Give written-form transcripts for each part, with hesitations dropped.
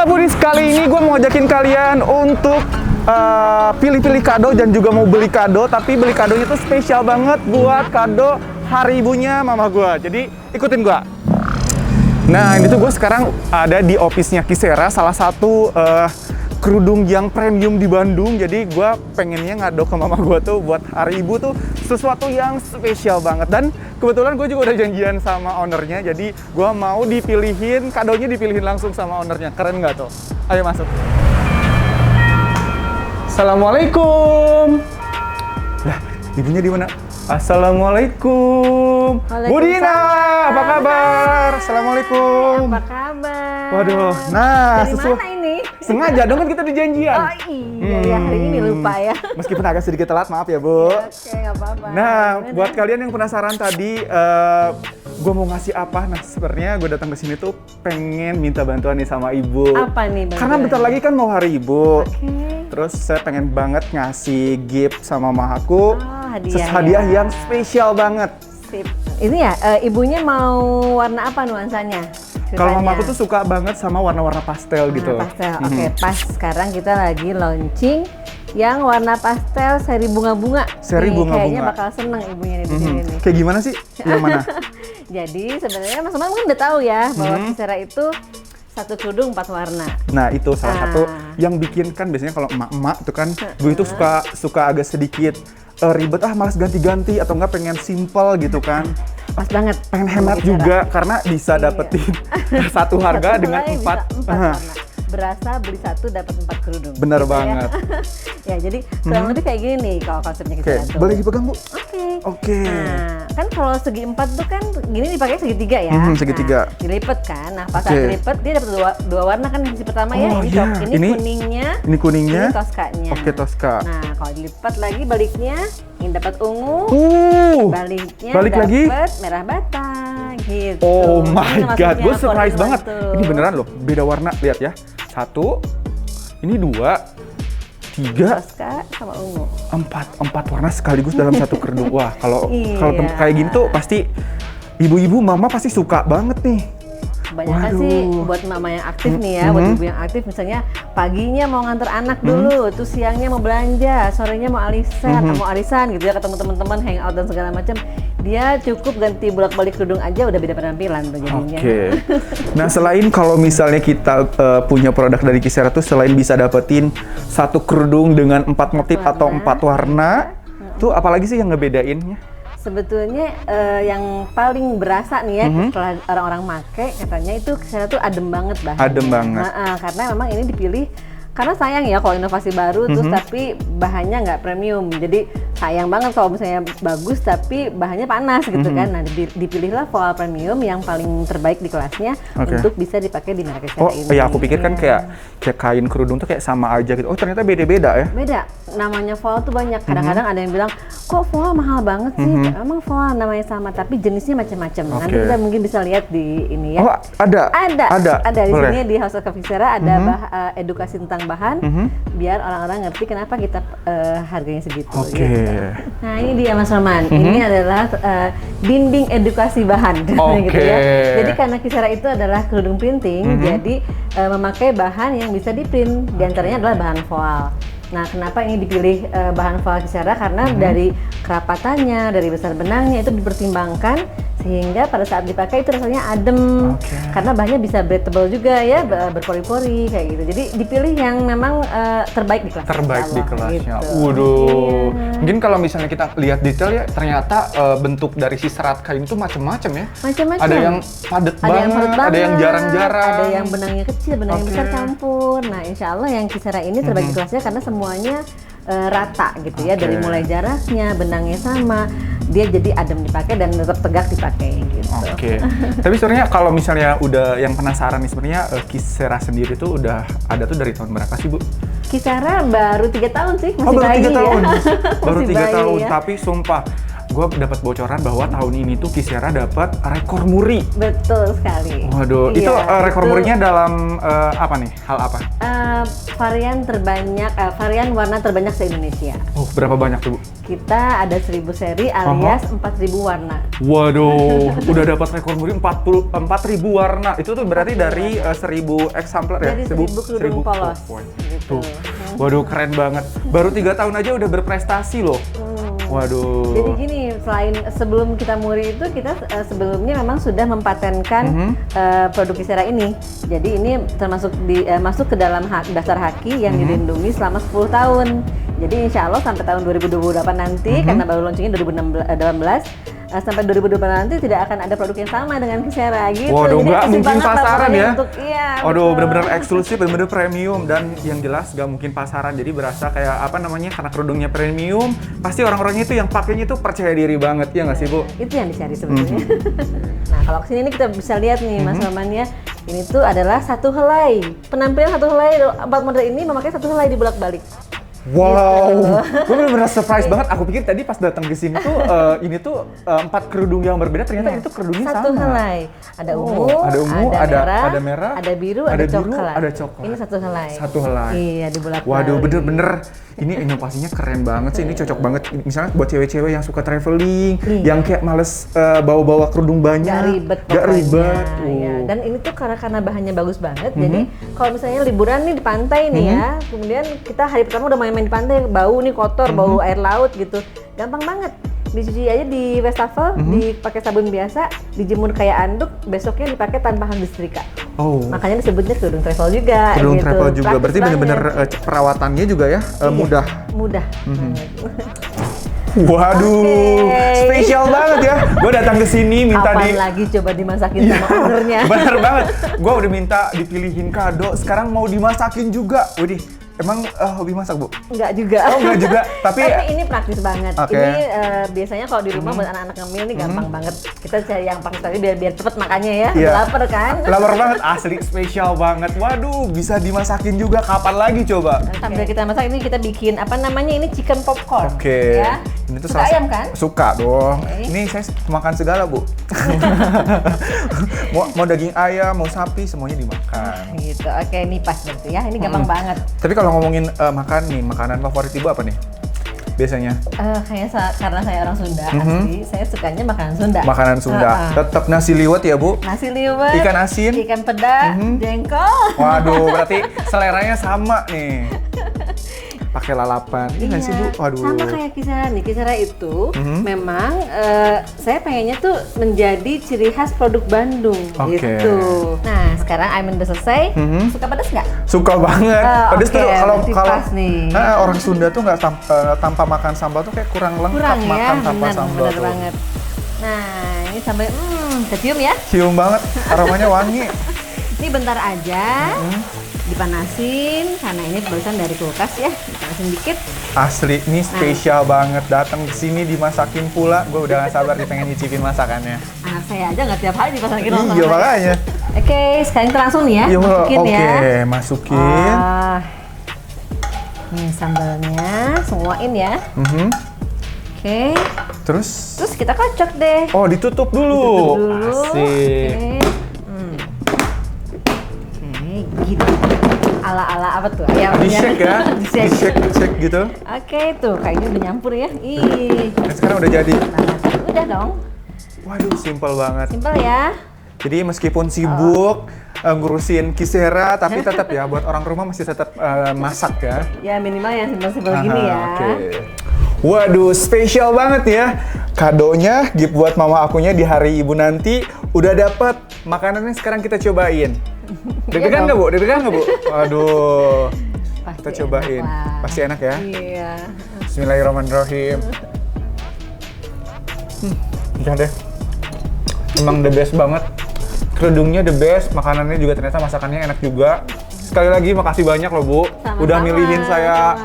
Halo Budis, kali ini gue mau ngajakin kalian untuk pilih-pilih kado dan juga mau beli kado. Tapi beli kadonya tuh spesial banget buat kado hari ibunya mama gue. Jadi ikutin gue. Nah ini tuh gue sekarang ada di office-nya Kisera, salah satu kerudung yang premium di Bandung. Jadi gue pengennya ngado ke mama gue tuh buat hari ibu tuh sesuatu yang spesial banget. Dan kebetulan gue juga udah janjian sama ownernya. Jadi gue mau dipilihin, kadonya dipilihin langsung sama ownernya. Keren nggak tuh? Ayo masuk. Assalamualaikum. Lah, ibunya di mana? Assalamualaikum. Bu Dina, apa kabar? Assalamualaikum. Apa kabar? Waduh, nah dari mana ini? Sengaja dong, kan kita di janjian. Oh iya, ya hari ini lupa ya. Meskipun agak sedikit telat, maaf ya Bu. Ya, oke, nggak apa-apa. Nah, buat kalian yang penasaran tadi, gue mau ngasih apa? Nah, sebenarnya gue datang ke sini tuh pengen minta bantuan nih sama ibu. Apa nih bantuan? Karena bentar lagi kan mau hari ibu. Oke. Terus saya pengen banget ngasih gift sama mamaku. Hadiah yang spesial banget. Sip. Ini ya, ibunya mau warna apa nuansanya? Kalau mamaku tuh suka banget sama warna-warna pastel gitu. Pastel, oke. Pas sekarang kita lagi launching yang warna pastel seri bunga-bunga. Seri Nih, bunga-bunga. Kayaknya bakal seneng ibunya nih di sini nih. Kayak gimana sih? Yang mana? Jadi sebenarnya Mas Umar kan udah tahu ya bahwa Kisera itu satu kerudung 4 warna. Nah itu salah satu yang bikin kan biasanya kalau emak-emak itu kan gue itu suka agak sedikit ribet, malas ganti-ganti atau enggak pengen simple gitu kan. Pas banget. Pengen hemat juga karena bisa dapetin satu harga dengan 4 warna. Berasa beli satu dapat 4 kerudung. Bener gitu banget. Ya jadi kurang lebih kayak gini nih kalau konsepnya Kisera tuh. Boleh dipegang Bu? Oke. Nah, kan kalau segi 4 tuh kan gini dipakai segitiga ya. Segitiga. Nah, dilipet kan. Nah, pas saat dilipet dia dapat dua warna kan di sisi pertama ya. Ini kuningnya. Ini kuningnya. Ini toskanya. Oke, toska. Nah, kalau dilipat lagi baliknya ini dapat ungu. Baliknya balik lagi dapat merah bata gitu. Oh my god, gue surprise banget. Tuh. Ini beneran loh, beda warna. Lihat ya. 1, ini 2, 3, toska sama ungu. 4 warna sekaligus dalam satu kerudung. Wah, kalau Iya. kayak gini tuh pasti ibu-ibu mama pasti suka banget nih. Kebanyakan sih buat mama yang aktif nih ya, buat ibu yang aktif misalnya paginya mau nganter anak dulu, terus siangnya mau belanja, sorenya mau arisan gitu ya, ketemu teman-teman, hangout dan segala macam. Dia cukup ganti bolak-balik kerudung aja udah beda penampilan tuh jadinya. Oke. Nah, selain kalau misalnya kita punya produk dari Kisera tuh selain bisa dapetin satu kerudung dengan 4 motif atau 4 warna, tuh apalagi sih yang ngebedainnya? Sebetulnya yang paling berasa nih ya setelah orang-orang make katanya itu Kisera tuh adem banget bahannya. Adem banget. Karena memang ini dipilih karena sayang ya kalau inovasi baru terus tapi bahannya nggak premium. Jadi sayang banget kalau misalnya bagus tapi bahannya panas gitu kan. Nah dipilihlah voal premium yang paling terbaik di kelasnya untuk bisa dipakai di merek Kisera ini. Oh iya, aku pikir kan kayak kain kerudung tuh kayak sama aja gitu. Oh ternyata beda-beda ya? Beda. Namanya voal tuh banyak. Kadang-kadang ada yang bilang kok voal mahal banget sih? Emang voal namanya sama tapi jenisnya macam-macam. Nanti kita mungkin bisa lihat di ini ya. Oh ada? Ada di sini di House of Kisera ada edukasi tentang bahan biar orang-orang ngerti kenapa kita harganya segitu. Gitu. Nah ini dia Mas Roman, ini adalah bimbing edukasi bahan gitu ya. Jadi karena Kisera itu adalah kerudung printing, jadi memakai bahan yang bisa di-print, diantaranya adalah bahan voal. Nah, kenapa ini dipilih bahan voal Kisera? Karena dari kerapatannya, dari besar benangnya itu dipertimbangkan sehingga pada saat dipakai itu rasanya adem. Karena bahannya bisa breathable juga ya, berpori-pori kayak gitu. Jadi dipilih yang memang terbaik di kelas. Terbaik di kelasnya. Gitu. Waduh. Mungkin kalau misalnya kita lihat detail ya, ternyata bentuk dari si serat kain itu macam-macam ya. Macam-macam. Ada yang padat banget, ada yang jarang-jarang. Ada yang benangnya kecil, benangnya besar campur. Nah, insya Allah yang Kisera ini terbaik di kelasnya karena semuanya rata gitu ya, dari mulai jaraknya, benangnya sama, dia jadi adem dipakai dan tetap tegak dipakai gitu. Tapi sebenarnya kalau misalnya udah yang penasaran nih sebenarnya Kisera sendiri tuh udah ada tuh dari tahun berapa sih Bu? Kisera baru 3 tahun sih, masih baru bayi 3 tahun. Ya. Baru 3 tahun, ya. tapi sumpah gue dapat bocoran bahwa tahun ini tuh Kisera dapat rekor muri. Betul sekali. Waduh, Iya, itu rekor murinya dalam apa nih? Hal apa? Varian warna terbanyak se-Indonesia. Oh, berapa banyak tuh, Bu? Kita ada 1000 seri alias 4000 warna. Waduh, udah dapat rekor muri 4.000 warna. Itu tuh berarti dari 1000 eksemplar ya? Dari 1000 kerudung polos. Gitu. Waduh, keren banget. Baru 3 tahun aja udah berprestasi loh. Waduh. Jadi gini, selain sebelum kita muri itu, kita sebelumnya memang sudah mempatenkan produk Kisera ini. Jadi ini termasuk masuk ke dalam daftar haki yang dilindungi selama 10 tahun. Jadi insya Allah sampai tahun 2028 nanti, karena baru launchingnya 2018, sampai 2028 nanti tidak akan ada produk yang sama dengan Kisera gitu. Waduh, jadi nggak mungkin pasaran ya? Iya, waduh, bener-bener eksklusif, bener-bener premium, dan yang jelas nggak mungkin pasaran. Jadi berasa kayak apa namanya, karena kerudungnya premium, pasti orang-orangnya itu yang pakainya itu percaya diri banget, ya nggak sih, Bu? Itu yang dicari sebetulnya. Nah, kalau kesini ini kita bisa lihat nih, Mas Roman ya, ini tuh adalah satu helai. Penampilan satu helai, 4 model ini memakai satu helai dibolak-balik. Wow, gue bener-bener surprise banget. Aku pikir tadi pas datang ke sini tuh ini tuh 4 kerudung yang berbeda, ternyata itu kerudungnya satu sama. helai. Ada ungu, ada merah, ada biru, ada coklat. ada coklat. Ini satu helai. Satu helai. Iya, dibolak-balik. Waduh, bener-bener ini inovasinya keren banget sih. Ini cocok banget. Misalnya buat cewek-cewek yang suka traveling, yang kayak males bawa-bawa kerudung banyak. Gak ribet. Ya. Dan ini tuh karena bahannya bagus banget. Jadi kalau misalnya liburan nih di pantai nih ya, kemudian kita hari pertama udah main di pantai, bau nih kotor, bau air laut gitu, gampang banget dicuci aja di wastafel, dipakai sabun biasa, dijemur kayak anduk, besoknya dipakai tanpa harus disetrika. Oh, makanya disebutnya kerudung travel juga. Kerudung gitu. Travel juga, berarti bener-bener perawatannya juga ya mudah. Waduh, spesial banget ya. Gue datang ke sini minta Kapan lagi coba dimasakin sama ownernya. Bener banget. Gue udah minta dipilihin kado, sekarang mau dimasakin juga. Widih, emang hobi masak, Bu? Enggak juga. Oh, enggak juga. Tapi ini praktis banget. Okay. Ini biasanya kalau di rumah buat anak-anak ngemil nih gampang banget. Kita cari yang praktis tadi biar cepet makannya ya. Lapar kan? Lapar banget, asli spesial banget. Waduh, bisa dimasakin juga. Kapan lagi coba? Sambil kita masak ini kita bikin apa namanya, ini chicken popcorn. Oke. Ya. Ini tuh suka ayam kan? Suka dong. Ini saya makan segala, Bu. mau daging ayam, mau sapi, semuanya dimakan. Gitu. Oke, ini pas berarti ya. Ini gampang banget. Tapi kalau ngomongin makan nih, makanan favorit Ibu apa nih? Biasanya? Karena saya orang Sunda asli, saya sukanya makanan Sunda. Makanan Sunda. Tetap nasi liwet ya, Bu? Nasi liwet. Ikan asin. Ikan peda, jengkol. Waduh, berarti seleranya sama nih. Pakai lalapan. Iya nggak sih, Bu? Waduh. Sama kayak Kisera nih. Kisera itu memang saya pengennya tuh menjadi ciri khas produk Bandung gitu. Nah, sekarang ayam udah selesai. Suka pedas nggak? Suka banget. Pedas tuh kalau orang Sunda tuh nggak tanpa makan sambal tuh kayak kurang lengkap makan tanpa sambal tuh. Banget. Nah, ini sampai kecium ya? Cium banget. Aromanya wangi. Ini bentar aja. Dipanasin, karena ini barusan dari kulkas ya, dipanasin dikit. Asli, ini spesial banget. Datang ke sini dimasakin pula, gue udah gak sabar nih pengen nyicipin masakannya. Anak saya aja nggak tiap hari dimasakin sama Iya, makanya. Oke, sekarang kita langsung nih ya, masukin ya. Oke, masukin. Nih sambalnya, semuain ya. Oke. Terus kita kocok deh. Oh, ditutup dulu. Asik. Gitu. Ala-ala apa tuh ayamnya? Di-shake ya? Di-shake gitu. Oke, tuh kayaknya udah nyampur ya. Ih. Sekarang udah jadi. Udah dong. Waduh, simpel banget. Simpel ya. Jadi meskipun sibuk ngurusin Kisera, tapi tetap ya buat orang rumah masih tetap masak ya. Ya minimal yang simpel-simpel gini ya. Waduh, spesial banget ya. Kadonya gift buat mama akunya di hari ibu nanti. Udah dapet makanannya, sekarang kita cobain. Deg-degan nggak, Bu? Deg-degan nggak, Bu? Waduh. Kita cobain. Pasti enak ya? Iya. Bismillahirrahmanirrahim. Udah deh. Emang the best banget. Kerudungnya the best, makanannya juga ternyata masakannya enak juga. Sekali lagi makasih banyak loh, Bu. Udah milihin saya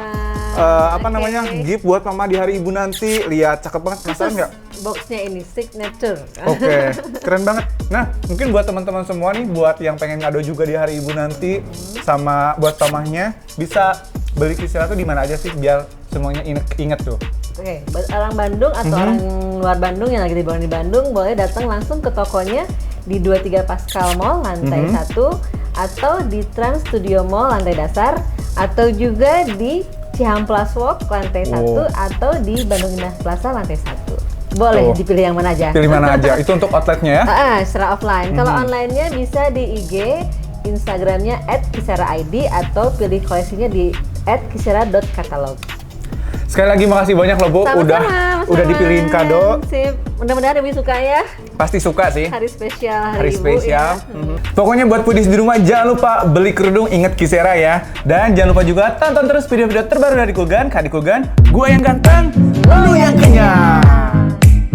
gift buat mama di hari ibu nanti. Lihat, cakep banget. Penasaran nggak? Boxnya ini signature. Oke, keren banget. Nah, mungkin buat teman-teman semua nih, buat yang pengen ngado juga di hari ibu nanti, sama buat mamahnya, bisa beli Kisera tuh di mana aja sih biar semuanya inget tuh. Oke, orang Bandung atau orang luar Bandung yang lagi liburan di Bandung boleh datang langsung ke tokonya di 23 Pascal Mall lantai 1 atau di Trans Studio Mall lantai dasar atau juga di Cihamplas Walk lantai 1 atau di Bandung Indah Plaza lantai 1. Boleh dipilih yang mana aja. Pilih mana aja. Itu untuk outletnya ya? Secara offline. Kalau online-nya bisa di IG, Instagramnya @kisara_id atau pilih koleksinya di @kisara.catalog. Sekali lagi makasih banyak loh Bu, udah dipilihin kado. Sip. Mudah-mudahan Ibu suka ya. Pasti suka sih. Hari spesial Hari Ibu spesial. ya. Pokoknya buat Pudis di rumah jangan lupa beli kerudung, inget Kisera ya. Dan jangan lupa juga tonton terus video-video terbaru dari Kugan, Kak Kugan. Gua yang ganteng, lu yang kenyang.